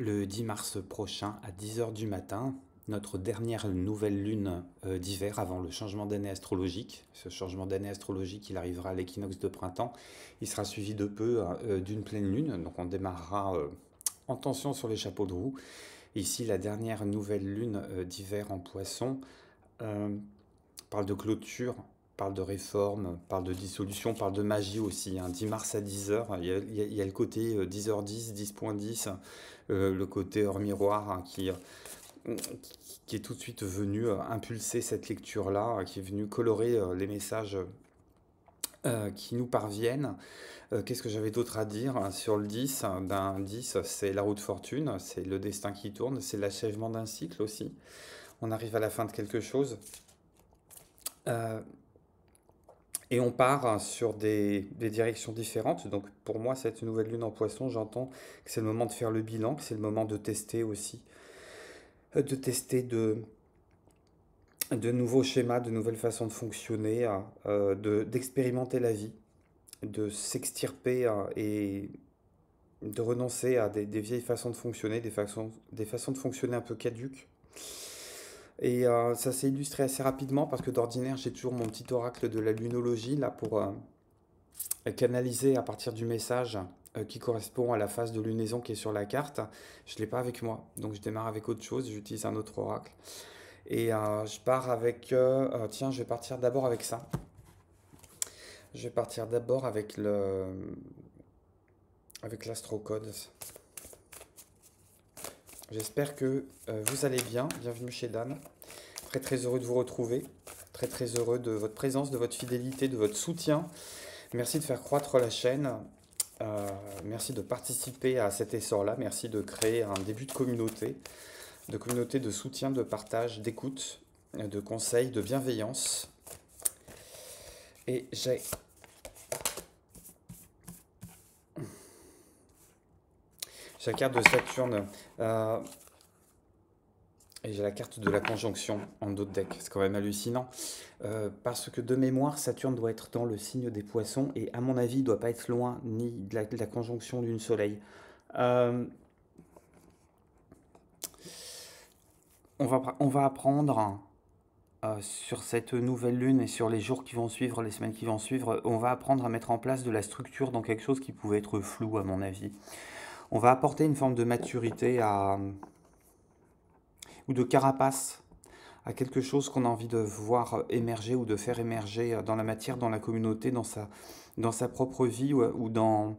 Le 10 mars prochain à 10 heures du matin, notre dernière nouvelle lune d'hiver avant le changement d'année astrologique. Ce changement d'année astrologique, il arrivera à l'équinoxe de printemps. Il sera suivi de peu d'une pleine lune. Donc on démarrera en tension sur les chapeaux de roue. Ici, la dernière nouvelle lune d'hiver en poisson parle de clôture, parle de réforme, parle de dissolution, parle de magie aussi, hein. 10 mars à 10 heures, il y a le côté 10h10, 10.10, le côté hors miroir, hein, qui est tout de suite venu impulser cette lecture-là, qui est venu colorer les messages qui nous parviennent. Qu'est-ce que j'avais d'autre à dire sur le 10? Ben, 10, c'est la roue de fortune, c'est le destin qui tourne, c'est l'achèvement d'un cycle aussi. On arrive à la fin de quelque chose. Euh, Et on part sur des directions différentes. Donc pour moi, cette nouvelle lune en poisson, j'entends que c'est le moment de faire le bilan, que c'est le moment de tester aussi, de tester de nouveaux schémas, de nouvelles façons de fonctionner, d'expérimenter la vie, de s'extirper et de renoncer à des vieilles façons de fonctionner, des façons de fonctionner un peu caduques. Et ça s'est illustré assez rapidement parce que d'ordinaire, j'ai toujours mon petit oracle de la lunologie là pour canaliser à partir du message qui correspond à la phase de lunaison qui est sur la carte. Je ne l'ai pas avec moi, donc je démarre avec autre chose, j'utilise un autre oracle. Et je pars avec... tiens, je vais partir d'abord avec ça. Je vais partir d'abord avec l'astrocode. J'espère que vous allez bien. Bienvenue chez Dan. Très très heureux de vous retrouver. Très très heureux de votre présence, de votre fidélité, de votre soutien. Merci de faire croître la chaîne. Merci de participer à cet essor-là. Merci de créer un début de communauté de soutien, de partage, d'écoute, de conseils, de bienveillance. Et j'ai la carte de Saturne et j'ai la carte de la conjonction en dos de deck. C'est quand même hallucinant. Parce que de mémoire, Saturne doit être dans le signe des poissons et à mon avis, il ne doit pas être loin ni de la conjonction d'une soleil. Euh, on va apprendre sur cette nouvelle lune et sur les jours qui vont suivre, les semaines qui vont suivre, on va apprendre à mettre en place de la structure dans quelque chose qui pouvait être flou à mon avis. On va apporter une forme de maturité ou de carapace à quelque chose qu'on a envie de voir émerger ou de faire émerger dans la matière, dans la communauté, dans sa propre vie ou dans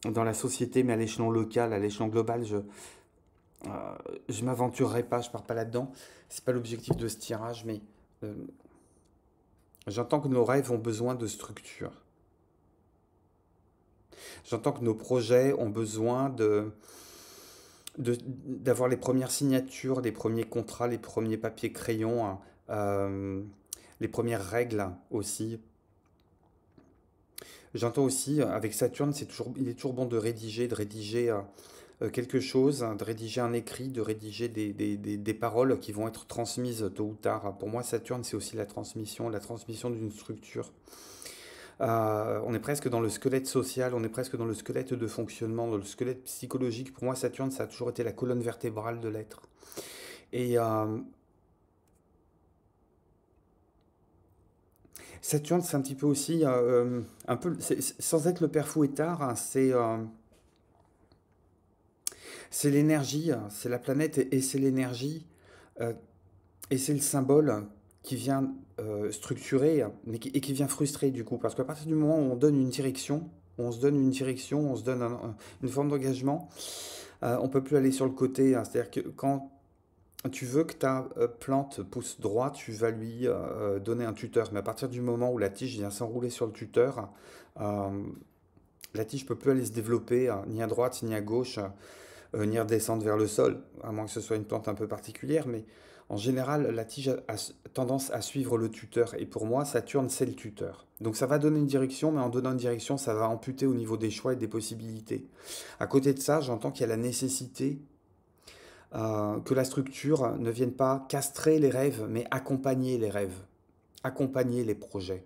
la société, mais à l'échelon local, à l'échelon global. Je m'aventurerai pas, je pars pas là-dedans. C'est pas l'objectif de ce tirage, mais euh, j'entends que nos rêves ont besoin de structure. J'entends que nos projets ont besoin d'avoir les premières signatures, les premiers contrats, les premiers papiers crayons, hein, les premières règles aussi. J'entends aussi, avec Saturne, il est toujours bon de rédiger quelque chose, hein, de rédiger un écrit, de rédiger des paroles qui vont être transmises tôt ou tard. Pour moi, Saturne, c'est aussi la transmission d'une structure. On est presque dans le squelette social, on est presque dans le squelette de fonctionnement, dans le squelette psychologique. Pour moi, Saturne, ça a toujours été la colonne vertébrale de l'être. Et Saturne, c'est un petit peu aussi, un peu, sans être le père Fouettard, hein, c'est l'énergie, c'est la planète et c'est l'énergie. euh, Et c'est le symbole qui vient structurer et qui vient frustrer du coup. Parce qu'à partir du moment où on donne une direction, on se donne une direction, on se donne une forme d'engagement, on peut plus aller sur le côté, hein. C'est-à-dire que quand tu veux que ta plante pousse droit, tu vas lui donner un tuteur. Mais à partir du moment où la tige vient s'enrouler sur le tuteur, euh, la tige peut plus aller se développer ni à droite ni à gauche, ni redescendre vers le sol, à moins que ce soit une plante un peu particulière, mais en général, la tige a tendance à suivre le tuteur, et pour moi, Saturne, c'est le tuteur. Donc ça va donner une direction, mais en donnant une direction, ça va amputer au niveau des choix et des possibilités. À côté de ça, j'entends qu'il y a la nécessité que la structure ne vienne pas castrer les rêves, mais accompagner les rêves, accompagner les projets.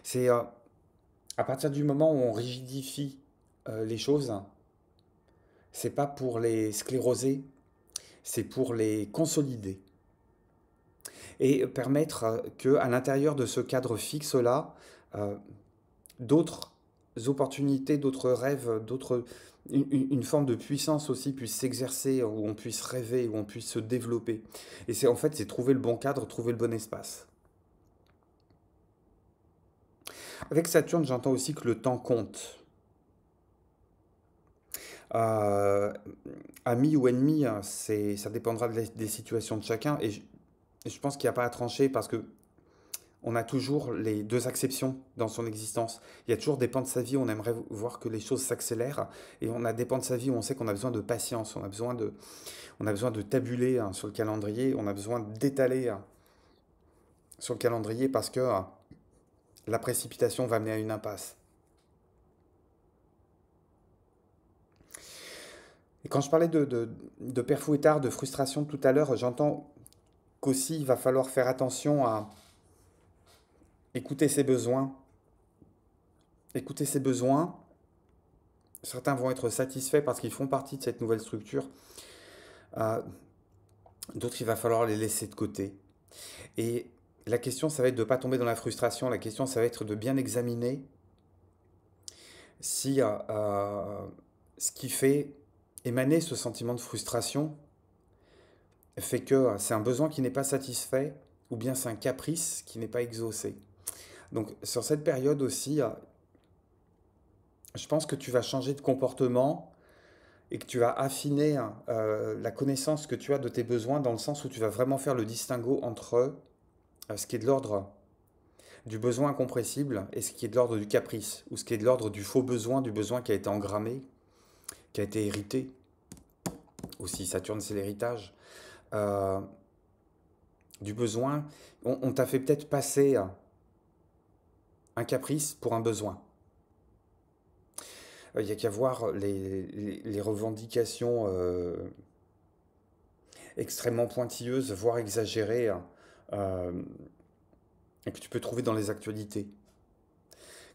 C'est à partir du moment où on rigidifie les choses, c'est pas pour les scléroser, c'est pour les consolider. Et permettre que à l'intérieur de ce cadre fixe-là, euh, d'autres opportunités, d'autres rêves, une forme de puissance aussi puisse s'exercer, où on puisse rêver, où on puisse se développer. Et c'est en fait, c'est trouver le bon cadre, trouver le bon espace. Avec Saturne, j'entends aussi que le temps compte. Euh, Ami ou ennemi, ça dépendra des situations de chacun. Et je pense qu'il n'y a pas à trancher parce que on a toujours les deux acceptions dans son existence. Il y a toujours des pans de sa vie où on aimerait voir que les choses s'accélèrent, et on a des pans de sa vie où on sait qu'on a besoin de patience, on a besoin de tabuler sur le calendrier, on a besoin d'étaler sur le calendrier parce que la précipitation va mener à une impasse. Et quand je parlais de père fouettard, de frustration tout à l'heure, j'entends qu'aussi il va falloir faire attention à écouter ses besoins. Écouter ses besoins, certains vont être satisfaits parce qu'ils font partie de cette nouvelle structure. Euh, D'autres, il va falloir les laisser de côté. Et la question, ça va être de ne pas tomber dans la frustration. La question, ça va être de bien examiner si ce qui fait émaner ce sentiment de frustration fait que c'est un besoin qui n'est pas satisfait ou bien c'est un caprice qui n'est pas exaucé. Donc sur cette période aussi, je pense que tu vas changer de comportement et que tu vas affiner la connaissance que tu as de tes besoins dans le sens où tu vas vraiment faire le distinguo entre ce qui est de l'ordre du besoin incompressible et ce qui est de l'ordre du caprice, ou ce qui est de l'ordre du faux besoin, du besoin qui a été engrammé, qui a été hérité. Aussi, Saturne, c'est l'héritage. Euh, du besoin, on t'a fait peut-être passer un caprice pour un besoin. Il n'y a qu'à voir les revendications extrêmement pointilleuses, voire exagérées, euh, et que tu peux trouver dans les actualités.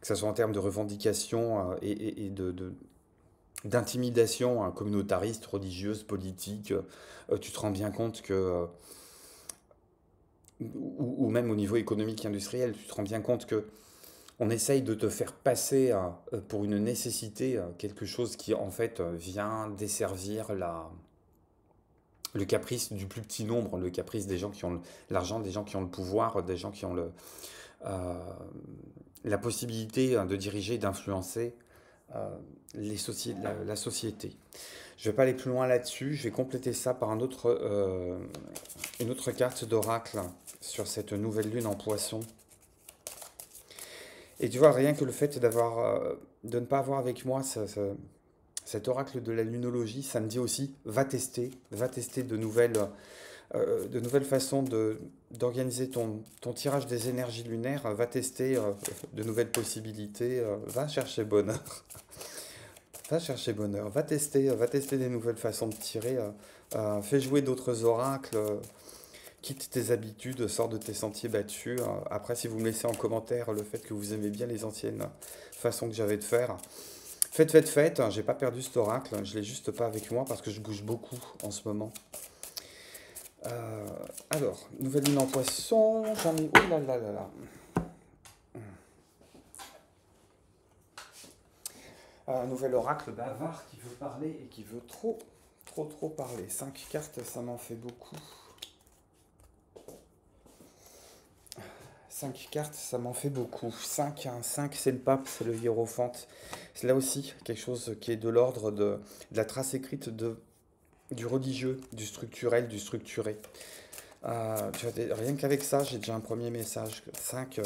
Que ce soit en termes de revendications et d'intimidation communautariste, religieuse, politique. Tu te rends bien compte que, ou même au niveau économique et industriel, tu te rends bien compte que on essaye de te faire passer pour une nécessité quelque chose qui en fait vient desservir le caprice du plus petit nombre, le caprice des gens qui ont l'argent, des gens qui ont le pouvoir, des gens qui ont euh, la possibilité de diriger, d'influencer la société. Je ne vais pas aller plus loin là-dessus, je vais compléter ça par une autre carte d'oracle sur cette nouvelle lune en poisson. Et tu vois, rien que le fait de ne pas avoir avec moi cet oracle de la lunologie, ça me dit aussi, va tester de nouvelles façons d'organiser ton tirage des énergies lunaires, va tester de nouvelles possibilités, va chercher bonheur. Va chercher bonheur, va tester des nouvelles façons de tirer, fais jouer d'autres oracles, quitte tes habitudes, sors de tes sentiers battus. Après, si vous me laissez en commentaire le fait que vous aimez bien les anciennes façons que j'avais de faire, faites, j'ai pas perdu cet oracle, je l'ai juste pas avec moi parce que je bouge beaucoup en ce moment. Alors, nouvelle lune en poisson, j'en ai... Oh là là là là. Un nouvel oracle bavard qui veut parler et qui veut trop parler. 5 cartes, ça m'en fait beaucoup. 5 cartes, ça m'en fait beaucoup. 5, 5 c'est le pape, c'est le hiérophante. C'est là aussi quelque chose qui est de l'ordre de la trace écrite du religieux, du structurel, du structuré. Rien qu'avec ça, j'ai déjà un premier message. 5.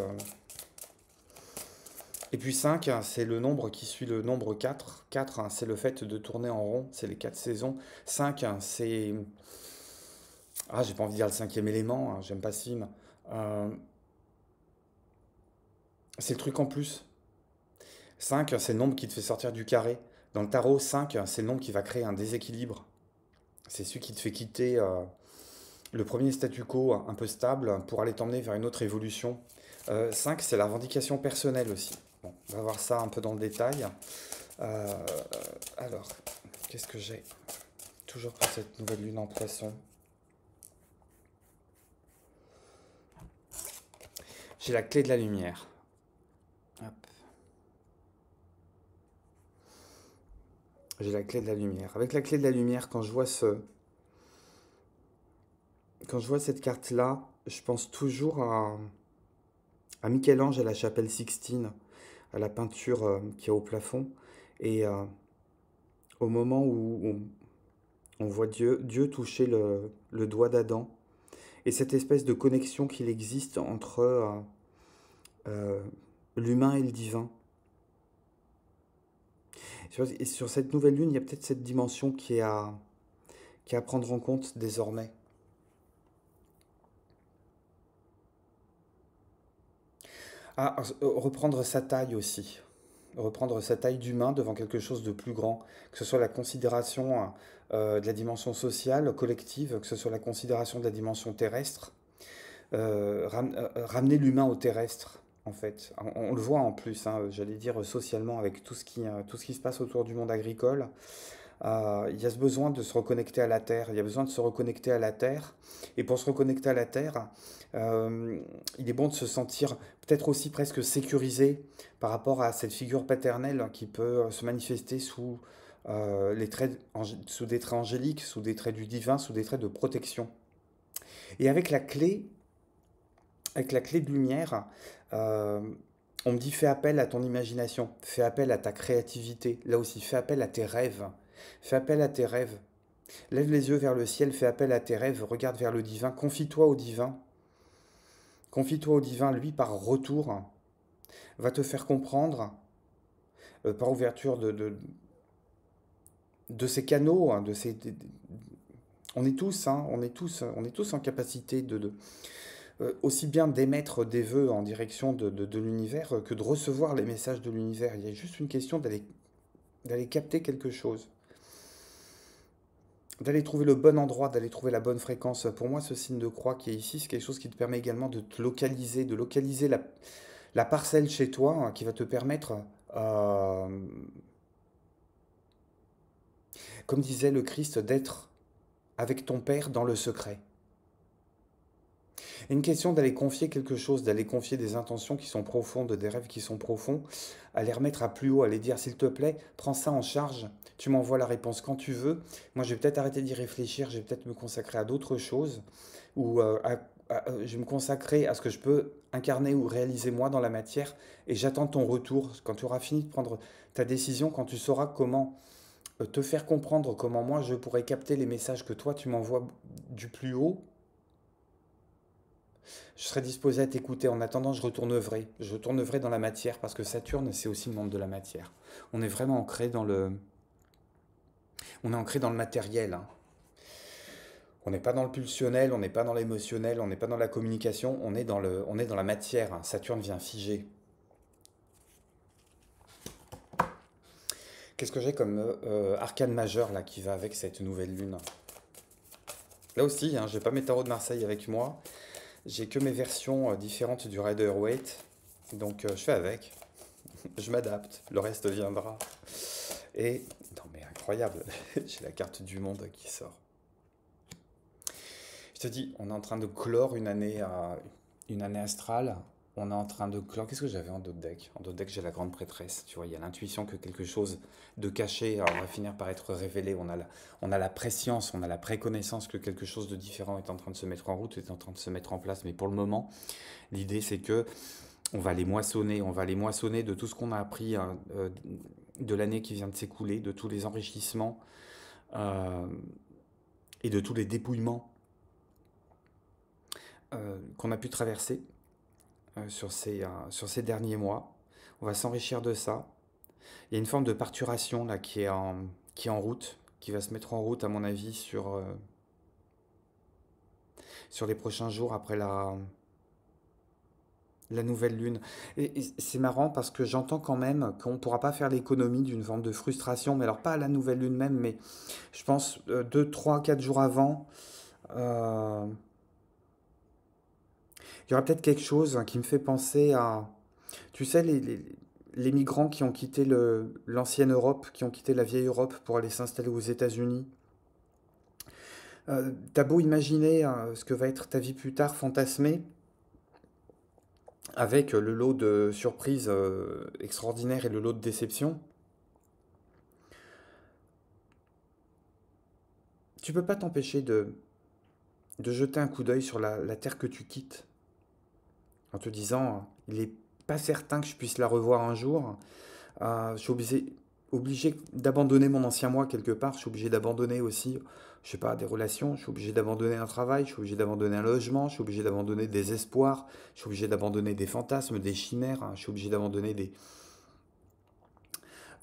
Et puis 5, c'est le nombre qui suit le nombre 4. 4, c'est le fait de tourner en rond, c'est les 4 saisons. 5, c'est... Ah, j'ai pas envie de dire le cinquième élément, j'aime pas ce film. Euh, c'est le truc en plus. 5, c'est le nombre qui te fait sortir du carré. Dans le tarot, 5, c'est le nombre qui va créer un déséquilibre. C'est celui qui te fait quitter le premier statu quo un peu stable pour aller t'emmener vers une autre évolution. 5, c'est la revendication personnelle aussi. Bon, on va voir ça un peu dans le détail. Euh, alors, Qu'est-ce que j'ai? Toujours pour cette nouvelle lune en poisson. J'ai la clé de la lumière. Hop. J'ai la clé de la lumière. Avec la clé de la lumière, quand je vois cette carte-là, je pense toujours à Michel-Ange à la chapelle Sixtine, à la peinture qu'il y a au plafond. Et au moment où on voit Dieu toucher le doigt d'Adam, et cette espèce de connexion qu'il existe entre euh, l'humain et le divin. Et sur cette nouvelle lune, il y a peut-être cette dimension qui est à prendre en compte désormais. Ah, reprendre sa taille aussi. Reprendre sa taille d'humain devant quelque chose de plus grand. Que ce soit la considération de la dimension sociale, collective, que ce soit la considération de la dimension terrestre. Ramener l'humain au terrestre, en fait. On le voit en plus, hein, j'allais dire socialement, avec tout ce qui se passe autour du monde agricole. Il y a ce besoin de se reconnecter à la Terre. Il y a besoin de se reconnecter à la Terre. Et pour se reconnecter à la Terre, il est bon de se sentir peut-être aussi presque sécurisé par rapport à cette figure paternelle qui peut se manifester sous des traits angéliques, sous des traits du divin, sous des traits de protection. Et avec la clé de lumière, euh, on me dit fais appel à ton imagination, fais appel à ta créativité, là aussi fais appel à tes rêves, fais appel à tes rêves. Lève les yeux vers le ciel, fais appel à tes rêves, regarde vers le divin, confie-toi au divin, lui par retour, va te faire comprendre, par ouverture de ces canaux, hein, on est tous, hein, on est tous en capacité aussi bien d'émettre des vœux en direction de l'univers que de recevoir les messages de l'univers. Il y a juste une question d'aller capter quelque chose, d'aller trouver le bon endroit, d'aller trouver la bonne fréquence. Pour moi, ce signe de croix qui est ici, c'est quelque chose qui te permet également de te localiser, de localiser la parcelle chez toi, hein, qui va te permettre, euh, comme disait le Christ, d'être avec ton Père dans le secret. Une question d'aller confier quelque chose, d'aller confier des intentions qui sont profondes, des rêves qui sont profonds, à les remettre à plus haut, à les dire s'il te plaît, prends ça en charge, tu m'envoies la réponse quand tu veux. Moi, je vais peut-être arrêter d'y réfléchir, je vais peut-être me consacrer à d'autres choses, ou je vais me consacrer à ce que je peux incarner ou réaliser moi dans la matière, et j'attends ton retour. Quand tu auras fini de prendre ta décision, quand tu sauras comment te faire comprendre comment moi je pourrais capter les messages que toi tu m'envoies du plus haut, je serais disposé à t'écouter. En attendant, je retourne œuvrer. Je retourne œuvrer dans la matière parce que Saturne, c'est aussi le monde de la matière. On est vraiment on est ancré dans le matériel, hein. On n'est pas dans le pulsionnel, on n'est pas dans l'émotionnel, on n'est pas dans la communication, on est dans la matière, hein. Saturne vient figer. Qu'est-ce que j'ai comme arcane majeur là qui va avec cette nouvelle lune? Là aussi, hein, j'ai pas mes tarots de Marseille avec moi. J'ai que mes versions différentes du Rider-Waite. Donc je fais avec. Je m'adapte, le reste viendra. Et, non mais incroyable, j'ai la carte du monde qui sort. Je te dis, on est en train de clore une année astrale. On est en train de clore. Qu'est-ce que j'avais en dos de deck? En dos de deck, j'ai la grande prêtresse. Tu vois, il y a l'intuition que quelque chose de caché va finir par être révélé. On a la préscience, on a la préconnaissance que quelque chose de différent est en train de se mettre en route, est en train de se mettre en place. Mais pour le moment, l'idée c'est que on va les moissonner de tout ce qu'on a appris, hein, de l'année qui vient de s'écouler, de tous les enrichissements euh, et de tous les dépouillements qu'on a pu traverser sur ces derniers mois. On va s'enrichir de ça. Il y a une forme de parturation là qui est en route, qui va se mettre en route à mon avis sur les prochains jours après la nouvelle lune. Et c'est marrant parce que j'entends quand même qu'on ne pourra pas faire l'économie d'une forme de frustration, mais alors pas à la nouvelle lune même, mais je pense 2, 3, 4 jours avant, euh, il y aura peut-être quelque chose qui me fait penser à, tu sais, les migrants qui ont quitté l'ancienne Europe, qui ont quitté la vieille Europe pour aller s'installer aux États-Unis. T'as beau imaginer ce que va être ta vie plus tard, fantasmée, avec le lot de surprises extraordinaires et le lot de déceptions, tu peux pas t'empêcher de jeter un coup d'œil sur la terre que tu quittes, en te disant, il n'est pas certain que je puisse la revoir un jour. Je suis obligé d'abandonner mon ancien moi quelque part. Je suis obligé d'abandonner aussi, je sais pas, des relations. Je suis obligé d'abandonner un travail. Je suis obligé d'abandonner un logement. Je suis obligé d'abandonner des espoirs. Je suis obligé d'abandonner des fantasmes, des chimères. Je suis obligé d'abandonner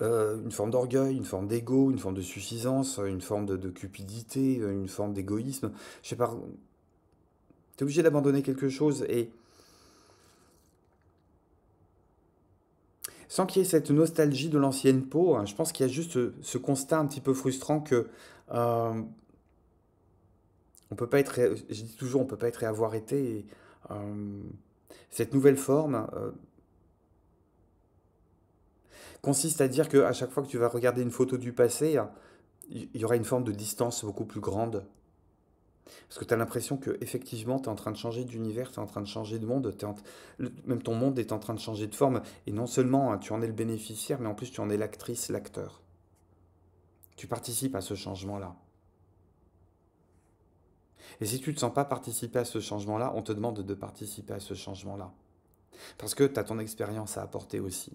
une forme d'orgueil, une forme d'ego, une forme de suffisance, une forme de cupidité, une forme d'égoïsme. Je sais pas. Tu es obligé d'abandonner quelque chose et sans qu'il y ait cette nostalgie de l'ancienne peau, hein, je pense qu'il y a juste ce constat un petit peu frustrant que euh, on peut pas être, je dis toujours, on peut pas être et avoir été. Et, euh, cette nouvelle forme consiste à dire que à chaque fois que tu vas regarder une photo du passé, il y aura une forme de distance beaucoup plus grande. Parce que tu as l'impression que effectivement, tu es en train de changer d'univers, tu es en train de changer de monde, même ton monde est en train de changer de forme. Et non seulement tu en es le bénéficiaire, mais en plus tu en es l'actrice, l'acteur. Tu participes à ce changement-là. Et si tu ne te sens pas participer à ce changement-là, on te demande de participer à ce changement-là. Parce que tu as ton expérience à apporter aussi.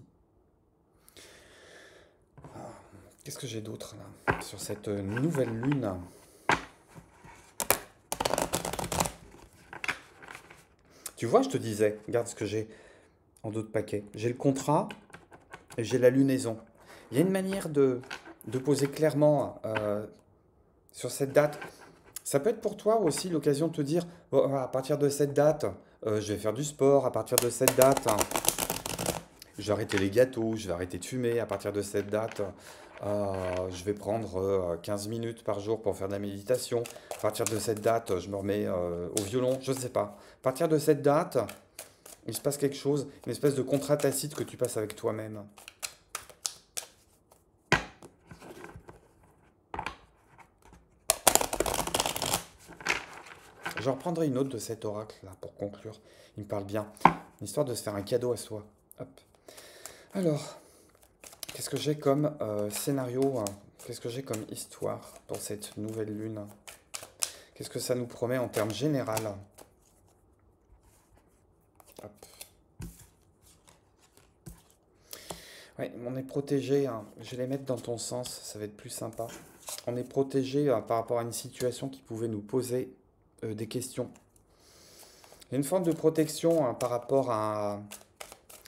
Qu'est-ce que j'ai d'autre là sur cette nouvelle lune? Tu vois, je te disais, regarde ce que j'ai en d'autres paquets. J'ai le contrat et j'ai la lunaison. Il y a une manière de poser clairement sur cette date. Ça peut être pour toi aussi l'occasion de te dire, oh, à partir de cette date, je vais faire du sport, à partir de cette date, je vais arrêter les gâteaux, je vais arrêter de fumer, à partir de cette date, je vais prendre 15 minutes par jour pour faire de la méditation, à partir de cette date, je me remets au violon, je ne sais pas. À partir de cette date, il se passe quelque chose, une espèce de contrat tacite que tu passes avec toi-même. Je reprendrai une autre de cet oracle là pour conclure. Il me parle bien. Une histoire de se faire un cadeau à soi. Hop. Alors, qu'est-ce que j'ai comme scénario, hein? Qu'est-ce que j'ai comme histoire pour cette nouvelle lune? Qu'est-ce que ça nous promet en termes général? Hop. Ouais, on est protégé, hein. Je vais les mettre dans ton sens, ça va être plus sympa. On est protégé par rapport à une situation qui pouvait nous poser des questions. Il y a une forme de protection par rapport à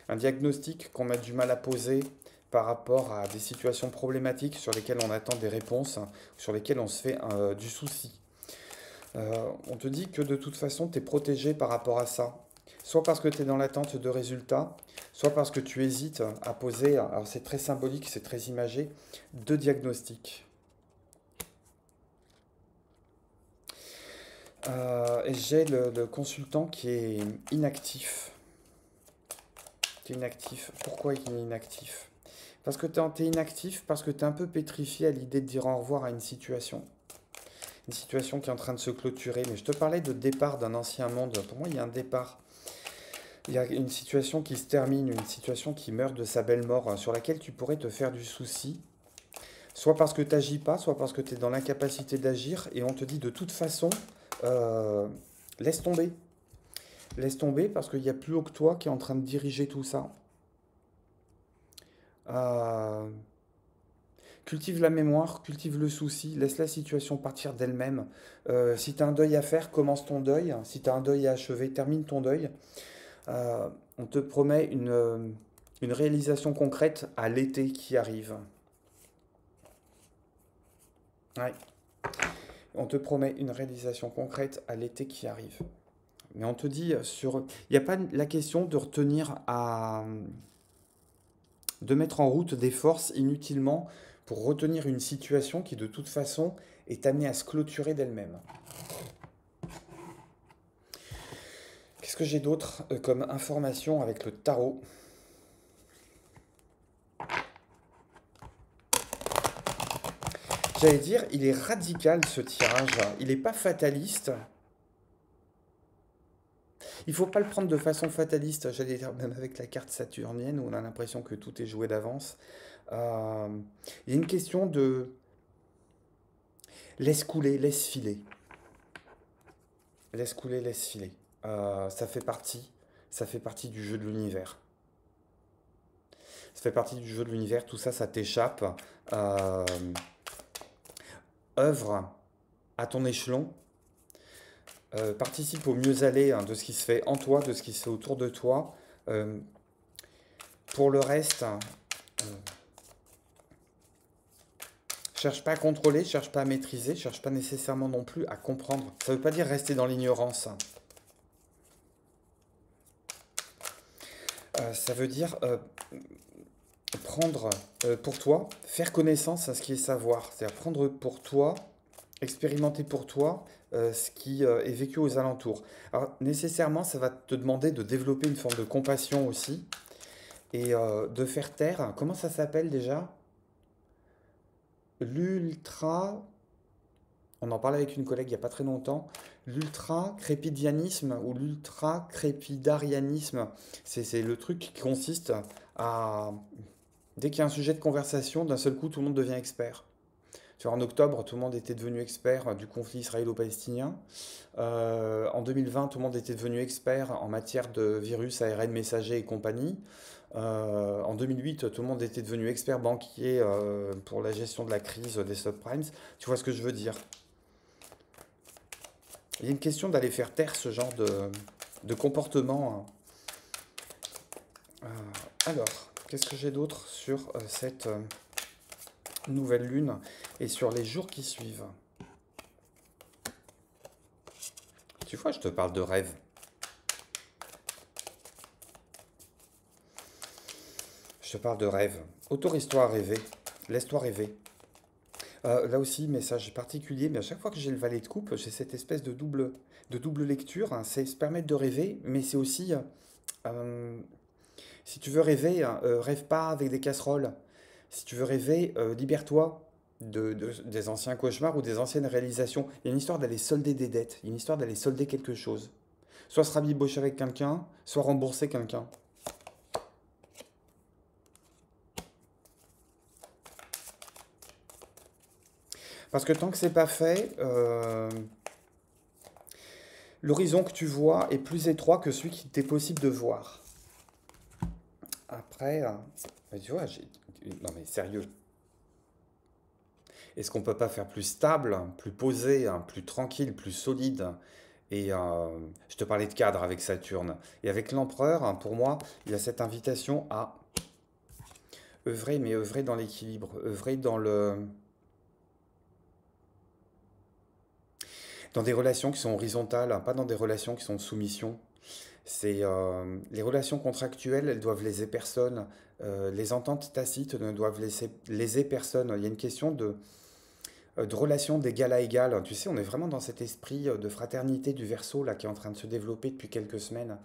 un diagnostic qu'on a du mal à poser, par rapport à des situations problématiques sur lesquelles on attend des réponses, sur lesquelles on se fait du souci. On te dit que de toute façon, tu es protégé par rapport à ça. Soit parce que tu es dans l'attente de résultats, soit parce que tu hésites à poser, alors c'est très symbolique, c'est très imagé, deux diagnostics. Et j'ai le consultant qui est inactif. Qui est inactif. Pourquoi il est inactif? Parce que tu es inactif, parce que tu es un peu pétrifié à l'idée de dire au revoir à une situation. Une situation qui est en train de se clôturer. Mais je te parlais de départ d'un ancien monde. Pour moi, il y a un départ. Il y a une situation qui se termine, une situation qui meurt de sa belle mort, sur laquelle tu pourrais te faire du souci. Soit parce que tu n'agis pas, soit parce que tu es dans l'incapacité d'agir. Et on te dit de toute façon, laisse tomber. Laisse tomber parce qu'il n'y a plus haut que toi qui est en train de diriger tout ça. Euh, Cultive la mémoire, cultive le souci, laisse la situation partir d'elle-même. Si tu as un deuil à faire, commence ton deuil. Si tu as un deuil à achever, termine ton deuil. On te promet une réalisation concrète à l'été qui arrive. Ouais. On te promet une réalisation concrète à l'été qui arrive. Mais on te dit sur... Il n'y a pas la question de retenir à... de mettre en route des forces inutilement pour retenir une situation qui de toute façon est amenée à se clôturer d'elle-même. Qu'est-ce que j'ai d'autre comme information avec le tarot? J'allais dire, il est radical ce tirage. Il n'est pas fataliste. Il faut pas le prendre de façon fataliste. J'allais dire, même avec la carte saturnienne où on a l'impression que tout est joué d'avance. Euh, il y a une question de laisse couler, laisse filer. Laisse couler, laisse filer. Ça fait partie. Ça fait partie du jeu de l'univers. Ça fait partie du jeu de l'univers. Tout ça, ça t'échappe. Euh, œuvre à ton échelon. Participe au mieux aller hein, de ce qui se fait en toi, de ce qui se fait autour de toi. Euh, pour le reste, cherche pas à contrôler, cherche pas à maîtriser, cherche pas nécessairement non plus à comprendre. Ça veut pas dire rester dans l'ignorance. Ça veut dire prendre pour toi, faire connaissance à ce qui est savoir. C'est-à-dire prendre pour toi, expérimenter pour toi ce qui est vécu aux alentours. Alors nécessairement, ça va te demander de développer une forme de compassion aussi et de faire taire. Comment ça s'appelle déjà? L'ultra. On en parlait avec une collègue il n'y a pas très longtemps. L'ultra-crépidianisme ou l'ultra-crépidarianisme. C'est le truc qui consiste à. Dès qu'il y a un sujet de conversation, d'un seul coup, tout le monde devient expert. Tu vois, en octobre, tout le monde était devenu expert du conflit israélo-palestinien. En 2020, tout le monde était devenu expert en matière de virus, ARN messager et compagnie. En 2008, tout le monde était devenu expert banquier pour la gestion de la crise des subprimes. Tu vois ce que je veux dire? Il y a une question d'aller faire taire ce genre de comportement. Alors, qu'est-ce que j'ai d'autre sur cette nouvelle lune et sur les jours qui suivent? Tu vois, je te parle de rêve. Je te parle de rêve. Autorise-toi à rêver. Laisse-toi rêver. Là aussi, message particulier, mais à chaque fois que j'ai le valet de coupe, j'ai cette espèce de double lecture. Hein. C'est se permettre de rêver, mais c'est aussi, si tu veux rêver, hein, rêve pas avec des casseroles. Si tu veux rêver, libère-toi des anciens cauchemars ou des anciennes réalisations. Il y a une histoire d'aller solder des dettes, il y a une histoire d'aller solder quelque chose. Soit se rabibocher avec quelqu'un, soit rembourser quelqu'un. Parce que tant que c'est pas fait, l'horizon que tu vois est plus étroit que celui qu'il t'est possible de voir. Après, mais tu vois, non mais sérieux, est-ce qu'on peut pas faire plus stable, plus posé, hein, plus tranquille, plus solide? Et je te parlais de cadre avec Saturne. Et avec l'empereur, hein, pour moi, il y a cette invitation à œuvrer, mais œuvrer dans l'équilibre, œuvrer dans des relations qui sont horizontales, hein, pas dans des relations qui sont de soumission. C'est les relations contractuelles, elles doivent léser personne. Les ententes tacites ne doivent léser personne. Il y a une question de relation d'égal à égal. Tu sais, on est vraiment dans cet esprit de fraternité du Verseau là qui est en train de se développer depuis quelques semaines.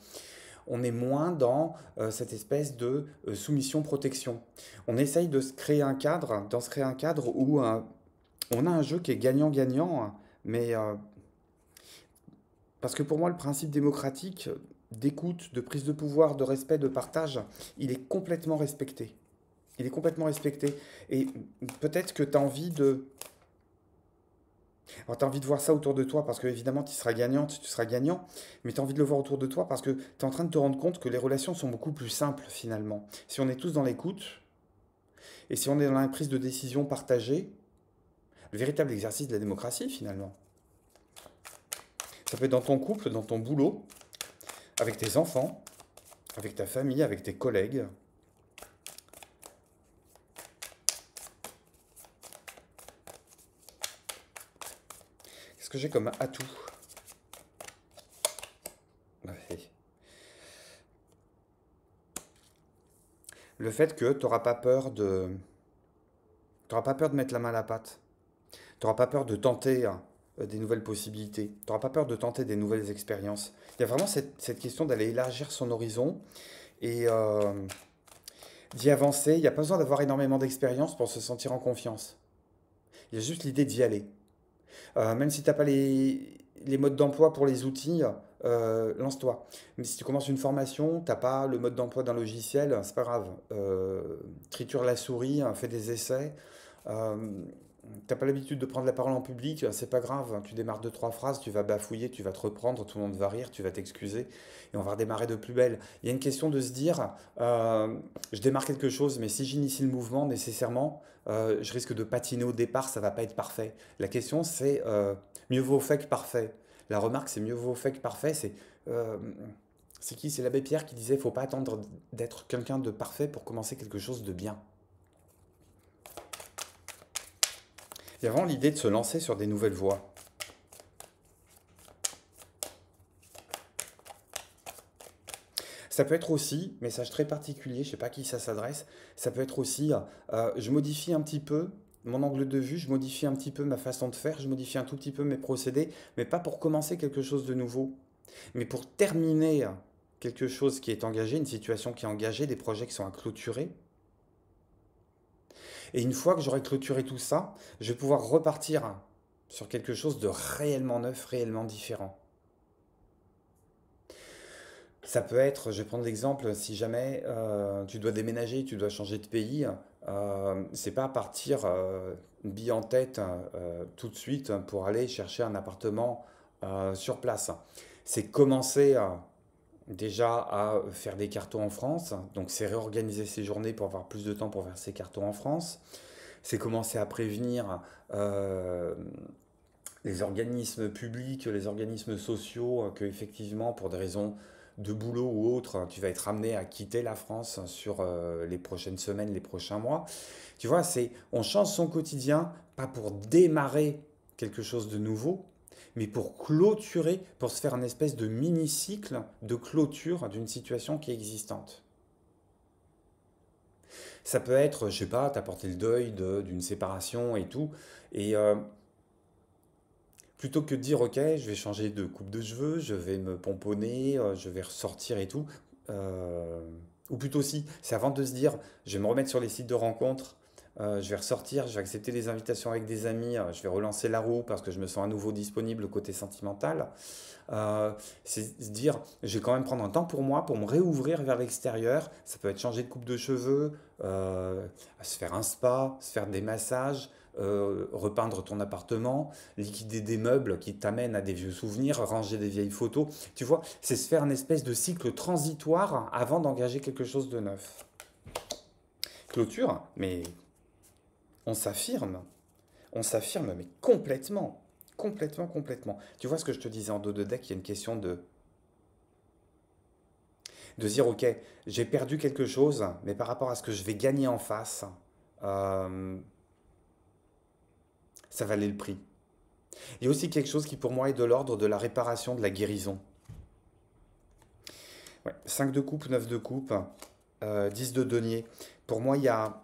On est moins dans cette espèce de soumission-protection. On essaye de se créer un cadre, d'en se créer un cadre où on a un jeu qui est gagnant-gagnant, hein, mais parce que pour moi, le principe démocratique d'écoute, de prise de pouvoir, de respect, de partage, il est complètement respecté. Il est complètement respecté. Et peut-être que tu as envie de. Alors, tu as envie de voir ça autour de toi parce que, évidemment, tu seras gagnante, tu seras gagnant, mais tu as envie de le voir autour de toi parce que tu es en train de te rendre compte que les relations sont beaucoup plus simples finalement. Si on est tous dans l'écoute et si on est dans la prise de décision partagée, le véritable exercice de la démocratie finalement. Ça peut être dans ton couple, dans ton boulot, avec tes enfants, avec ta famille, avec tes collègues. Qu'est-ce que j'ai comme atout? Ouais. Le fait que tu n'auras pas peur de. T'auras pas peur de mettre la main à la pâte. Tu n'auras pas peur de tenter hein, des nouvelles possibilités. Tu n'auras pas peur de tenter des nouvelles expériences. Il y a vraiment cette question d'aller élargir son horizon et d'y avancer. Il n'y a pas besoin d'avoir énormément d'expérience pour se sentir en confiance. Il y a juste l'idée d'y aller. Même si tu n'as pas les modes d'emploi pour les outils, lance-toi. Mais si tu commences une formation, tu n'as pas le mode d'emploi d'un logiciel, c'est pas grave. Triture la souris, fais des essais. Euh, T'as pas l'habitude de prendre la parole en public, c'est pas grave. Tu démarres deux, trois phrases, tu vas bafouiller, tu vas te reprendre, tout le monde va rire, tu vas t'excuser et on va redémarrer de plus belle. Il y a une question de se dire, je démarre quelque chose, mais si j'initie le mouvement, nécessairement, je risque de patiner au départ, ça va pas être parfait. La question c'est mieux vaut fait que parfait. La remarque c'est mieux vaut fait que parfait, euh, c'est qui? C'est l'abbé Pierre qui disait, faut pas attendre d'être quelqu'un de parfait pour commencer quelque chose de bien. Il y a vraiment l'idée de se lancer sur des nouvelles voies. Ça peut être aussi, message très particulier, je ne sais pas à qui ça s'adresse, ça peut être aussi, je modifie un petit peu mon angle de vue, je modifie un petit peu ma façon de faire, je modifie un tout petit peu mes procédés, mais pas pour commencer quelque chose de nouveau, mais pour terminer quelque chose qui est engagé, une situation qui est engagée, des projets qui sont à clôturer. Et une fois que j'aurai clôturé tout ça, je vais pouvoir repartir sur quelque chose de réellement neuf, réellement différent. Ça peut être, je vais prendre l'exemple, si jamais tu dois déménager, tu dois changer de pays, c'est pas partir une bille en tête tout de suite pour aller chercher un appartement sur place. C'est commencer déjà à faire des cartons en France, donc c'est réorganiser ses journées pour avoir plus de temps pour faire ses cartons en France. C'est commencer à prévenir euh, les organismes publics, les organismes sociaux, que effectivement, pour des raisons de boulot ou autres, tu vas être amené à quitter la France sur les prochaines semaines, les prochains mois. Tu vois, on change son quotidien, pas pour démarrer quelque chose de nouveau, mais pour clôturer, pour se faire un espèce de mini-cycle de clôture d'une situation qui est existante. Ça peut être, je sais pas, t'as porté le deuil d'une séparation et tout, et plutôt que de dire, ok, je vais changer de coupe de cheveux, je vais me pomponner, je vais ressortir et tout. euh, ou plutôt si, c'est avant de se dire, je vais me remettre sur les sites de rencontres, je vais ressortir, je vais accepter des invitations avec des amis, je vais relancer la roue parce que je me sens à nouveau disponible côté sentimental. C'est se dire, je vais quand même prendre un temps pour moi, pour me réouvrir vers l'extérieur. Ça peut être changer de coupe de cheveux, se faire un spa, se faire des massages, repeindre ton appartement, liquider des meubles qui t'amènent à des vieux souvenirs, ranger des vieilles photos. Tu vois, c'est se faire une espèce de cycle transitoire avant d'engager quelque chose de neuf. Clôture, mais on s'affirme, mais complètement, complètement, complètement. Tu vois ce que je te disais en dos de deck, il y a une question de dire, ok, j'ai perdu quelque chose, mais par rapport à ce que je vais gagner en face, euh, ça valait le prix. Il y a aussi quelque chose qui pour moi est de l'ordre de la réparation, de la guérison. Ouais, 5 de coupe, 9 de coupe, 10 de denier. Pour moi, il y a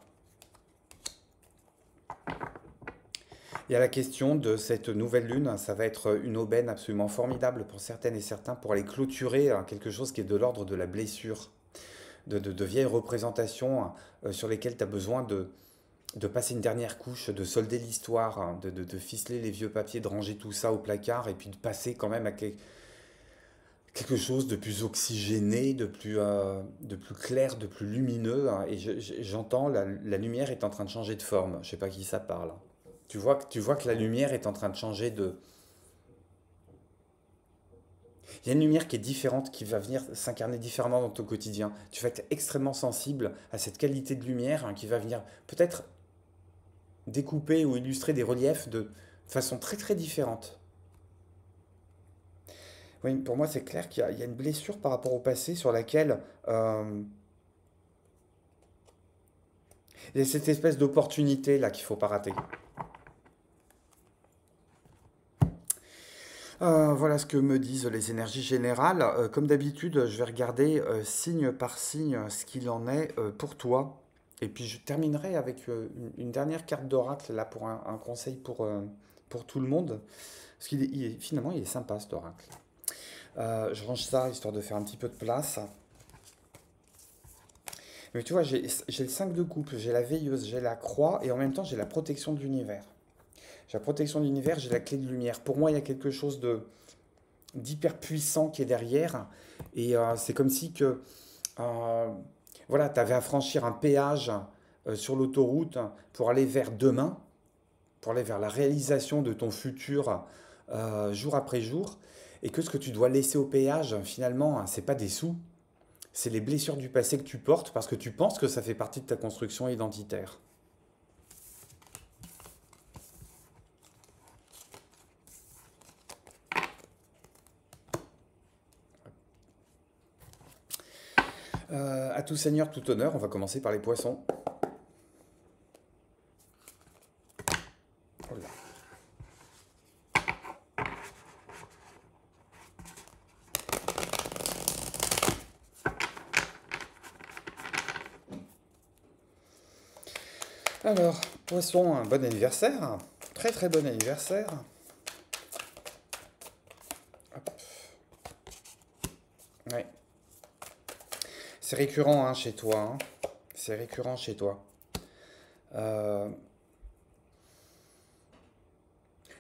la question de cette nouvelle lune. Ça va être une aubaine absolument formidable pour certaines et certains pour aller clôturer quelque chose qui est de l'ordre de la blessure, de vieilles représentations sur lesquelles tu as besoin de passer une dernière couche, de solder l'histoire, hein, de ficeler les vieux papiers, de ranger tout ça au placard et puis de passer quand même à quelque chose de plus oxygéné, de plus clair, de plus lumineux, hein. Et j'entends la lumière est en train de changer de forme. Je sais pas à qui ça parle, hein. Tu vois que la lumière est en train de changer de... Il y a une lumière qui est différente, qui va venir s'incarner différemment dans ton quotidien. Tu vas être extrêmement sensible à cette qualité de lumière, hein, qui va venir peut-être découper ou illustrer des reliefs de façon très très différente. Oui, pour moi, c'est clair qu'il y a une blessure par rapport au passé sur laquelle il y a cette espèce d'opportunité là qu'il ne faut pas rater. Voilà ce que me disent les énergies générales. Comme d'habitude, je vais regarder signe par signe ce qu'il en est pour toi. Et puis je terminerai avec une dernière carte d'oracle là pour un conseil pour tout le monde. Parce finalement, il est sympa cet oracle. Je range ça histoire de faire un petit peu de place. Mais tu vois, j'ai le 5 de coupe, j'ai la veilleuse, j'ai la croix et en même temps j'ai la protection de l'univers. J'ai la protection de l'univers, j'ai la clé de lumière. Pour moi, il y a quelque chose d'hyper puissant qui est derrière. Et c'est comme si que, euh, voilà, tu avais à franchir un péage sur l'autoroute pour aller vers demain, pour aller vers la réalisation de ton futur jour après jour. Et que ce que tu dois laisser au péage, finalement, hein, c'est pas des sous, c'est les blessures du passé que tu portes parce que tu penses que ça fait partie de ta construction identitaire. À tout seigneur, tout honneur, on va commencer par les poissons. Oh là. Alors, poisson, un bon anniversaire. Très très bon anniversaire. Hop. Ouais. C'est récurrent hein, chez toi. Hein. C'est récurrent chez toi. Euh,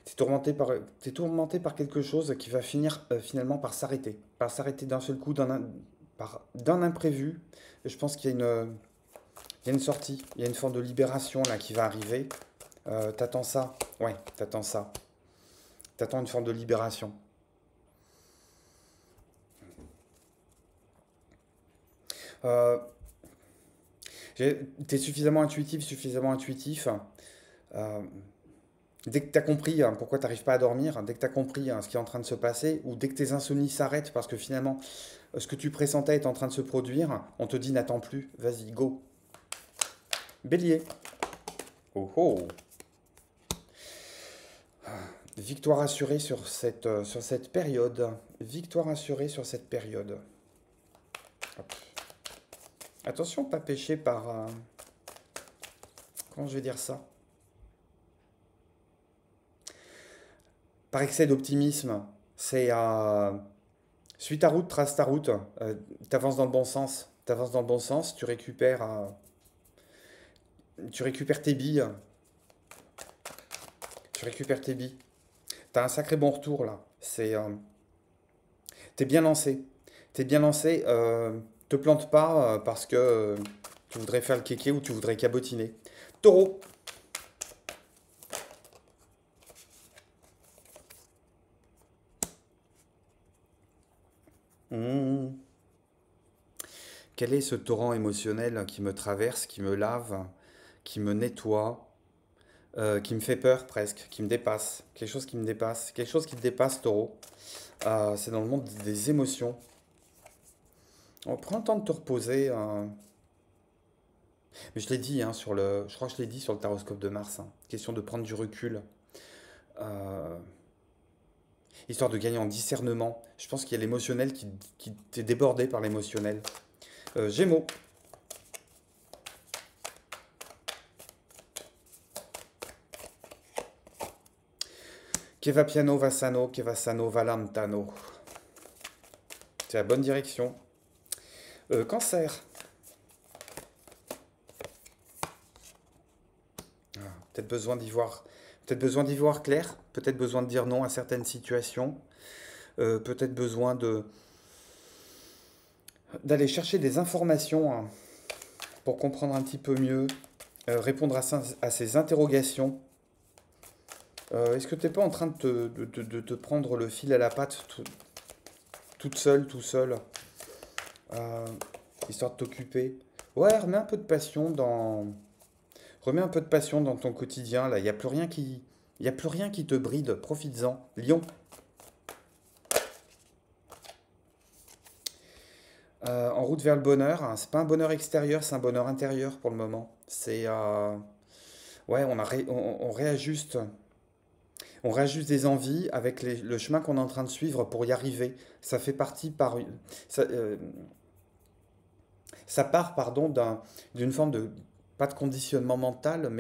t'es tourmenté par quelque chose qui va finir finalement par s'arrêter d'un seul coup, d'un imprévu. Et je pense qu'il y a il y a une sortie, il y a une forme de libération là qui va arriver. T'attends ça, ouais, t'attends ça. T'attends une forme de libération. Euh, T'es suffisamment intuitif. Euh, Dès que tu as compris hein, pourquoi tu n'arrives pas à dormir, dès que tu as compris hein, ce qui est en train de se passer, ou dès que tes insomnies s'arrêtent parce que finalement ce que tu pressentais est en train de se produire, on te dit n'attends plus, vas-y, go. Bélier. Oh oh. Victoire assurée sur cette période. Victoire assurée sur cette période. Hop. Attention, pas pécher par... comment je vais dire ça? Par excès d'optimisme. C'est... suis ta route, trace ta route. T'avances dans le bon sens. T'avances dans le bon sens, tu récupères tes billes. Tu récupères tes billes. T'as un sacré bon retour là. T'es bien lancé. T'es bien lancé. Te plante pas parce que tu voudrais faire le kéké ou tu voudrais cabotiner. Taureau. Mmh. Quel est ce torrent émotionnel qui me traverse, qui me lave, qui me nettoie, qui me fait peur presque, qui me dépasse? Quelque chose qui me dépasse. Quelque chose qui te dépasse, taureau. C'est dans le monde des émotions. On prend le temps de te reposer. Mais je l'ai dit hein, je crois que je l'ai dit sur le taroscope de Mars. Hein. Question de prendre du recul, euh, histoire de gagner en discernement. Je pense qu'il y a l'émotionnel qui t'est débordé par l'émotionnel. Gémeaux. Che va piano va sano, che va sano va lentano. C'est la bonne direction. Cancer. Peut-être besoin d'y voir, peut-être besoin d'y voir clair, peut-être besoin de dire non à certaines situations, peut-être besoin de d'aller chercher des informations hein, pour comprendre un petit peu mieux, répondre à ces interrogations. Est-ce que tu n'es pas en train de te prendre le fil à la patte toute seule, tout seul, euh, histoire de t'occuper? Ouais, remets un peu de passion dans ton quotidien, là. Il y a plus rien qui te bride. Profites-en. Lion. En route vers le bonheur. Hein. C'est pas un bonheur extérieur, c'est un bonheur intérieur pour le moment. Ouais, on réajuste. On réajuste des envies avec le chemin qu'on est en train de suivre pour y arriver. Ça fait partie ça, ça part, pardon, d'une forme de, pas de conditionnement mental,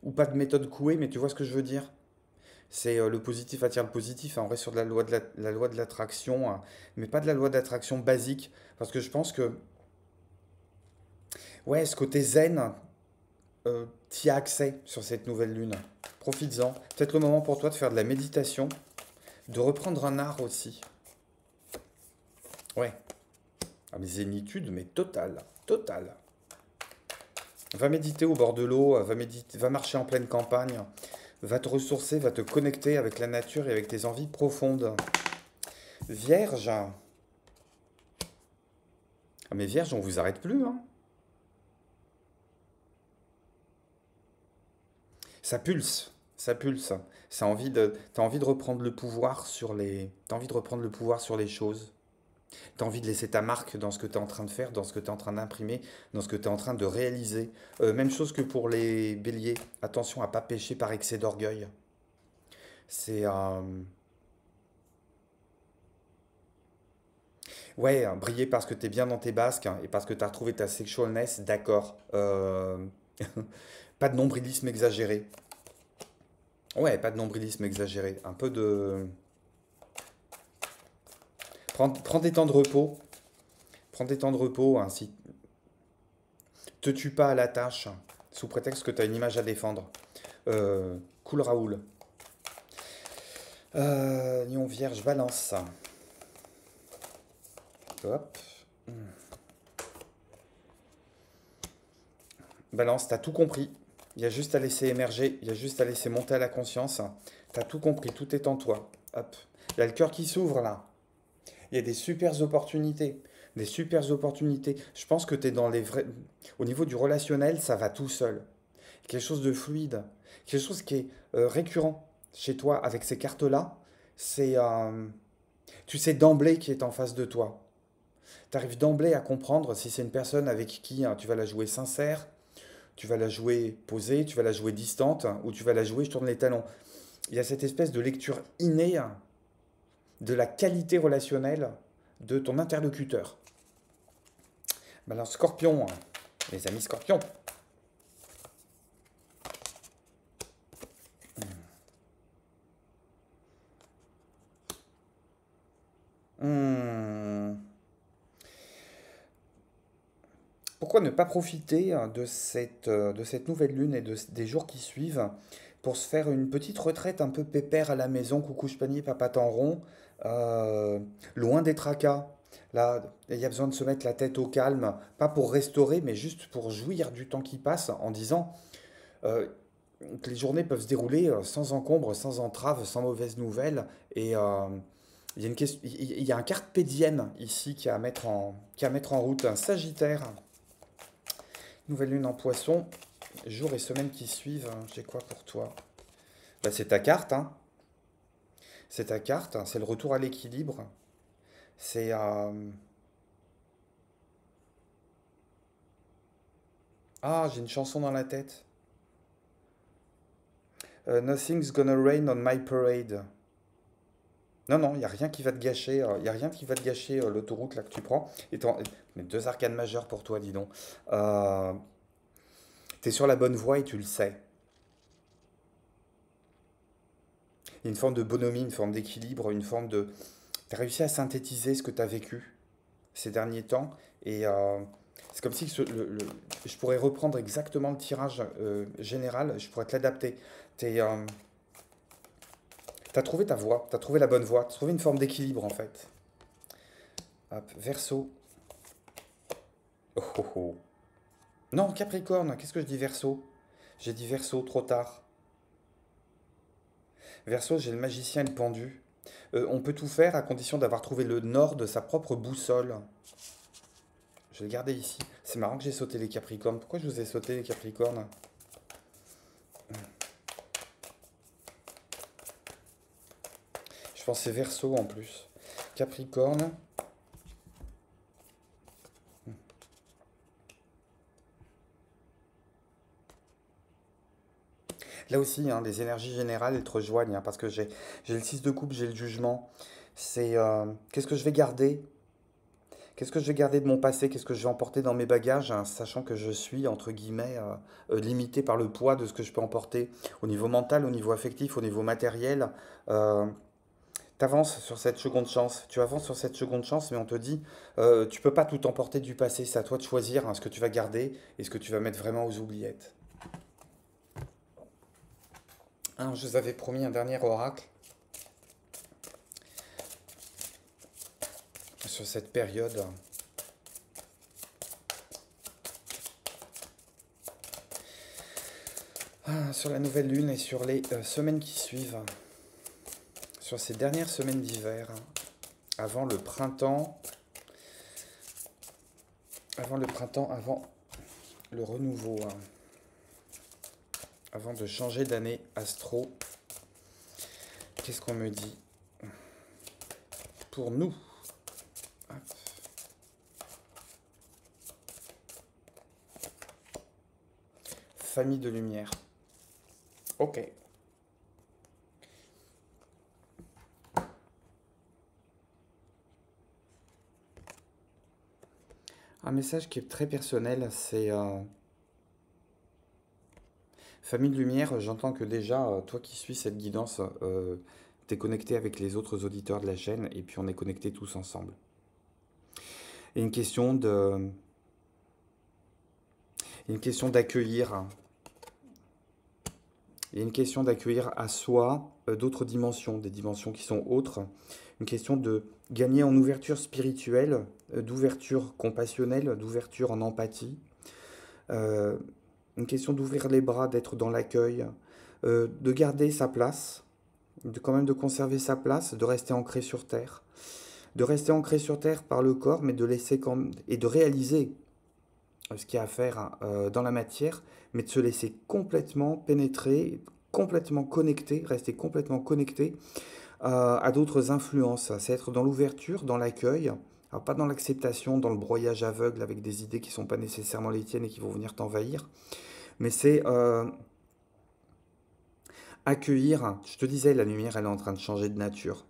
ou pas de méthode couée, mais tu vois ce que je veux dire? C'est le positif attire le positif. Hein. On reste sur de la loi de l'attraction, hein, mais pas de la loi d'attraction basique. Parce que je pense que, ouais, ce côté zen, t'y as accès sur cette nouvelle lune. Profites-en. Peut-être le moment pour toi de faire de la méditation, de reprendre un art aussi. Ouais. Ah, mais zénitude, mais totale. Totale. Va méditer au bord de l'eau, va marcher en pleine campagne, va te ressourcer, va te connecter avec la nature et avec tes envies profondes. Vierge. Ah, mais Vierge, on vous arrête plus, hein. Ça pulse, ça pulse. T'as envie de reprendre le pouvoir sur t'as envie de reprendre le pouvoir sur les choses. T'as envie de laisser ta marque dans ce que t'es en train de faire, dans ce que t'es en train d'imprimer, dans ce que t'es en train de réaliser. Même chose que pour les béliers. Attention à pas pécher par excès d'orgueil. C'est ouais, hein, briller parce que t'es bien dans tes basques hein, et parce que t'as retrouvé ta sexualness, d'accord. Pas de nombrilisme exagéré. Ouais, pas de nombrilisme exagéré. Un peu de. Prends des temps de repos. Prends des temps de repos. Hein, si te tue pas à la tâche, sous prétexte que tu as une image à défendre. Cool Raoul. Lion Vierge, Balance. Hop. Balance, t'as tout compris. Il y a juste à laisser émerger, il y a juste à laisser monter à la conscience. T'as tout compris, tout est en toi. Hop. Il y a le cœur qui s'ouvre là. Il y a des super opportunités. Des super opportunités. Je pense que tu es dans les vrais. Au niveau du relationnel, ça va tout seul. Quelque chose de fluide. Quelque chose qui est récurrent chez toi avec ces cartes-là. C'est. Tu sais d'emblée qui est en face de toi. Tu arrives d'emblée à comprendre si c'est une personne avec qui hein, tu vas la jouer sincère, tu vas la jouer posée, tu vas la jouer distante, ou tu vas la jouer je tourne les talons. Il y a cette espèce de lecture innée de la qualité relationnelle de ton interlocuteur. Ben alors, Scorpion, les amis Scorpions. Hmm. Pourquoi ne pas profiter de cette nouvelle lune et des jours qui suivent pour se faire une petite retraite un peu pépère à la maison, coucou panier, papa en rond, loin des tracas. Là, il y a besoin de se mettre la tête au calme, pas pour restaurer, mais juste pour jouir du temps qui passe en disant euh, que les journées peuvent se dérouler sans encombre, sans entrave, sans mauvaises nouvelles. Et il y a un carpe diem ici qui à mettre en route, un Sagittaire. Nouvelle lune en poisson, jours et semaines qui suivent, j'ai quoi pour toi? Bah, c'est ta carte, hein. C'est ta carte, hein. C'est le retour à l'équilibre. C'est ah, j'ai une chanson dans la tête. Nothing's gonna rain on my parade. Non, non, il n'y a rien qui va te gâcher, y a rien qui va te gâcher l'autoroute là que tu prends. Mais deux arcanes majeures pour toi, dis donc. Euh, T'es sur la bonne voie et tu le sais. Il y a une forme de bonhomie, une forme d'équilibre, une forme de. T'as réussi à synthétiser ce que t'as vécu ces derniers temps et c'est comme si je pourrais reprendre exactement le tirage général, je pourrais te l'adapter. T'es, t'as trouvé ta voie, t'as trouvé la bonne voie, t'as trouvé une forme d'équilibre en fait. Hop, Verseau. Oh, oh, oh. Non, Capricorne, qu'est-ce que je dis Verseau? J'ai dit Verseau trop tard. Verseau, j'ai le magicien et le pendu. On peut tout faire à condition d'avoir trouvé le nord de sa propre boussole. Je vais le garder ici. C'est marrant que j'ai sauté les Capricornes. Pourquoi je vous ai sauté les Capricornes? Je pensais Verseau en plus. Capricorne. Là aussi, hein, les énergies générales, elles te rejoignent, hein, parce que j'ai le 6 de coupe, j'ai le jugement. C'est qu'est-ce que je vais garder? Qu'est-ce que je vais garder de mon passé? Qu'est-ce que je vais emporter dans mes bagages, hein, sachant que je suis, entre guillemets, limité par le poids de ce que je peux emporter au niveau mental, au niveau affectif, au niveau matériel. Euh, T'avances sur cette seconde chance. Tu avances sur cette seconde chance, mais on te dit, tu peux pas tout emporter du passé. C'est à toi de choisir hein, ce que tu vas garder et ce que tu vas mettre vraiment aux oubliettes. Alors, je vous avais promis un dernier oracle sur cette période. Sur la nouvelle lune et sur les semaines qui suivent. Sur ces dernières semaines d'hiver, avant le printemps, avant le renouveau, avant de changer d'année astro, qu'est-ce qu'on me dit pour nous? Hop. Famille de lumière. Ok. Un message qui est très personnel, c'est famille de lumière. J'entends que déjà, toi qui suis cette guidance, t'es connecté avec les autres auditeurs de la chaîne et puis on est connectés tous ensemble. Et une question d'accueillir. Il y a une question d'accueillir à soi d'autres dimensions, des dimensions qui sont autres. Une question de gagner en ouverture spirituelle, d'ouverture compassionnelle, d'ouverture en empathie. Une question d'ouvrir les bras, d'être dans l'accueil, de garder sa place, quand même de conserver sa place, de rester ancré sur terre. De rester ancré sur terre par le corps, mais de laisser et de réaliser ce qu'il y a à faire dans la matière, mais de se laisser complètement pénétrer, complètement connecté, rester complètement connecté à d'autres influences. C'est être dans l'ouverture, dans l'accueil, alors pas dans l'acceptation, dans le broyage aveugle avec des idées qui ne sont pas nécessairement les tiennes et qui vont venir t'envahir, mais c'est accueillir, je te disais, la lumière, elle est en train de changer de nature.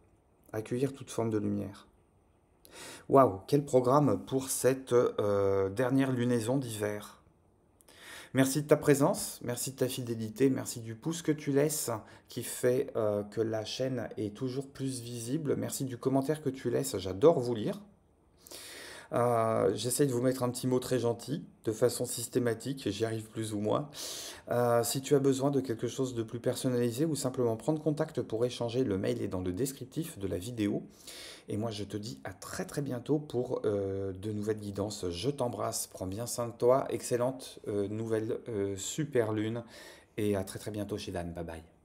Accueillir toute forme de lumière. Waouh, quel programme pour cette dernière lunaison d'hiver. Merci de ta présence, merci de ta fidélité, merci du pouce que tu laisses qui fait que la chaîne est toujours plus visible. Merci du commentaire que tu laisses, j'adore vous lire. J'essaye de vous mettre un petit mot très gentil, de façon systématique, j'y arrive plus ou moins. Si tu as besoin de quelque chose de plus personnalisé ou simplement prendre contact pour échanger, le mail est dans le descriptif de la vidéo. Et moi, je te dis à très très bientôt pour de nouvelles guidances. Je t'embrasse, prends bien soin de toi. Excellente nouvelle super lune. Et à très très bientôt chez Dan. Bye bye.